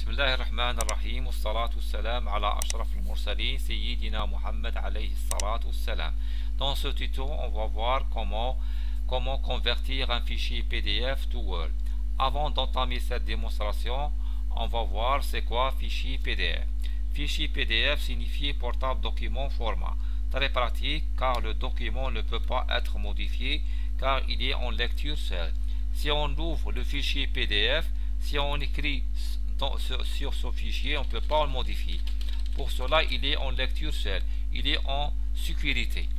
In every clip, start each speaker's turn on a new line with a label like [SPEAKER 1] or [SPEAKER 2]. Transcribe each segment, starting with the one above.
[SPEAKER 1] بسم الله الرحمن الرحيم والصلاة والسلام على أشرف المرسلين سيدنا محمد عليه الصلاة والسلام. Dans ce tuto, on va voir comment convertir un fichier PDF to Word. Avant d'entamer cette démonstration, on va voir c'est quoi fichier PDF. Fichier PDF signifie portable document format. Très pratique car le document ne peut pas être modifié car il est en lecture seule. Si on ouvre le fichier PDF, si on écrit sur ce fichier, on ne peut pas le modifier. Pour cela, il est en lecture seule. Il est en sécurité.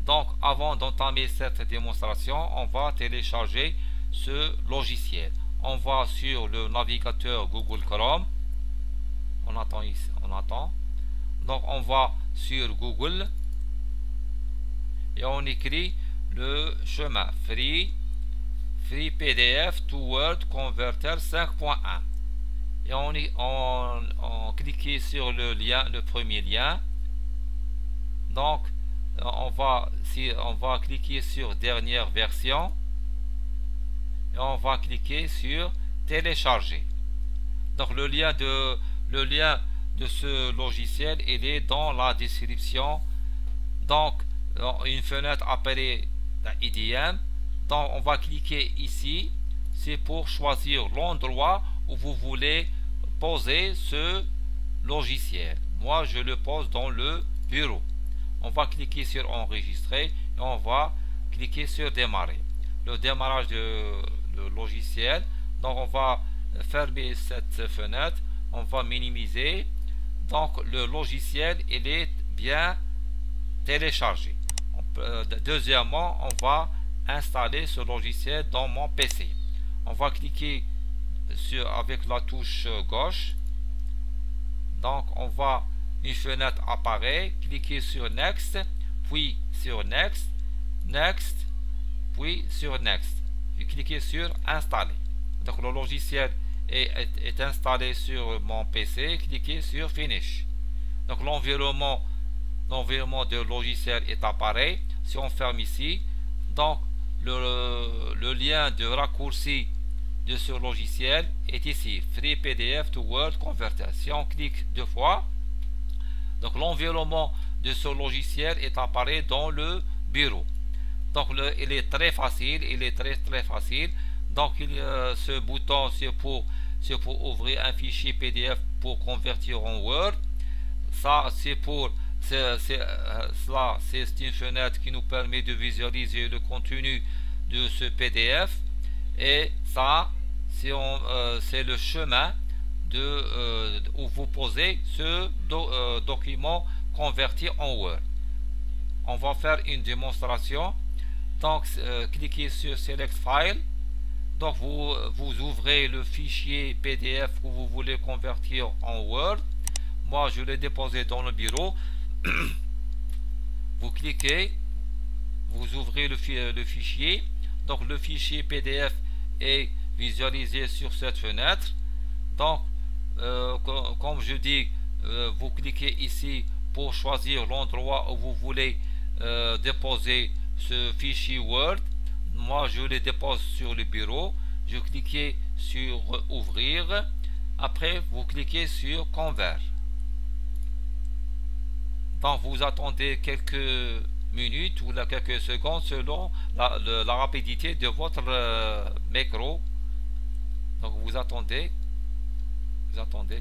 [SPEAKER 1] Donc, avant d'entamer cette démonstration, on va télécharger ce logiciel. On va sur le navigateur Google Chrome. On attend ici. Donc, on va sur Google et on écrit le chemin Free PDF to Word Converter 5.1 et on clique sur le lien, le premier lien. Donc on va cliquer sur dernière version et on va cliquer sur télécharger. Donc le lien de ce logiciel il est dans la description. Donc une fenêtre appelée IDM. Donc on va cliquer ici, c'est pour choisir l'endroit où vous voulez poser ce logiciel. Moi je le pose dans le bureau. On va cliquer sur enregistrer et on va cliquer sur démarrer. Le démarrage de logiciel. Donc on va fermer cette fenêtre, on va minimiser. Donc le logiciel il est bien téléchargé. Deuxièmement, on va installer ce logiciel dans mon PC. On va cliquer avec la touche gauche. Donc on va, une fenêtre apparaît, cliquer sur Next, puis sur Next, puis sur Next et cliquer sur Installer. Donc le logiciel est installé sur mon PC, cliquez sur Finish. Donc l'environnement de logiciel est appareil. Si on ferme ici, donc le lien de raccourci de ce logiciel est ici, Free PDF to Word Converter. Si on clique deux fois, donc l'environnement de ce logiciel est apparu dans le bureau. Donc il est très facile, très facile. Donc ce bouton c'est pour ouvrir un fichier PDF pour convertir en Word. Ça c'est une fenêtre qui nous permet de visualiser le contenu de ce PDF et ça c'est le chemin où vous posez ce document converti en Word. On va faire une démonstration. Donc cliquez sur Select File. Donc vous ouvrez le fichier PDF que vous voulez convertir en Word. Moi je l'ai déposé dans le bureau. Vous cliquez, vous ouvrez le fichier. Donc le fichier PDF est visualisé sur cette fenêtre. Donc comme je dis, vous cliquez ici pour choisir l'endroit où vous voulez déposer ce fichier Word. Moi je le dépose sur le bureau. Je clique sur ouvrir. Après vous cliquez sur Convert. Donc vous attendez quelques minutes ou quelques secondes selon la rapidité de votre micro. Donc vous attendez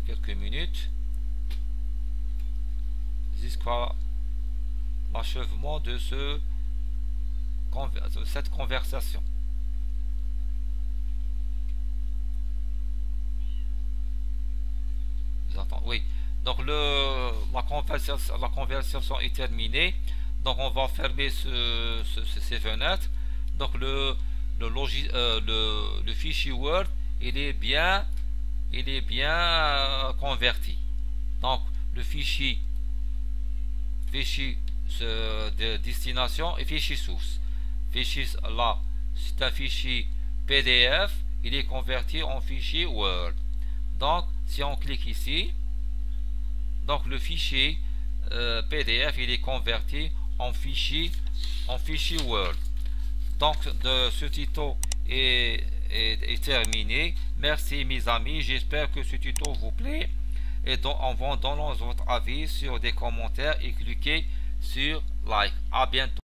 [SPEAKER 1] quelques minutes jusqu'à l'achèvement de cette conversation. Oui. Donc la conversation est terminée. Donc on va fermer ces fenêtres. Donc le fichier Word il est bien converti. Donc le fichier de destination et fichier source. Fichier là c'est un fichier PDF. Il est converti en fichier Word. Donc si on clique ici, donc le fichier PDF il est converti en fichier Word. Donc ce tuto est est terminé. Merci mes amis, j'espère que ce tuto vous plaît. Et donc, donnons votre avis sur des commentaires et cliquez sur like. À bientôt.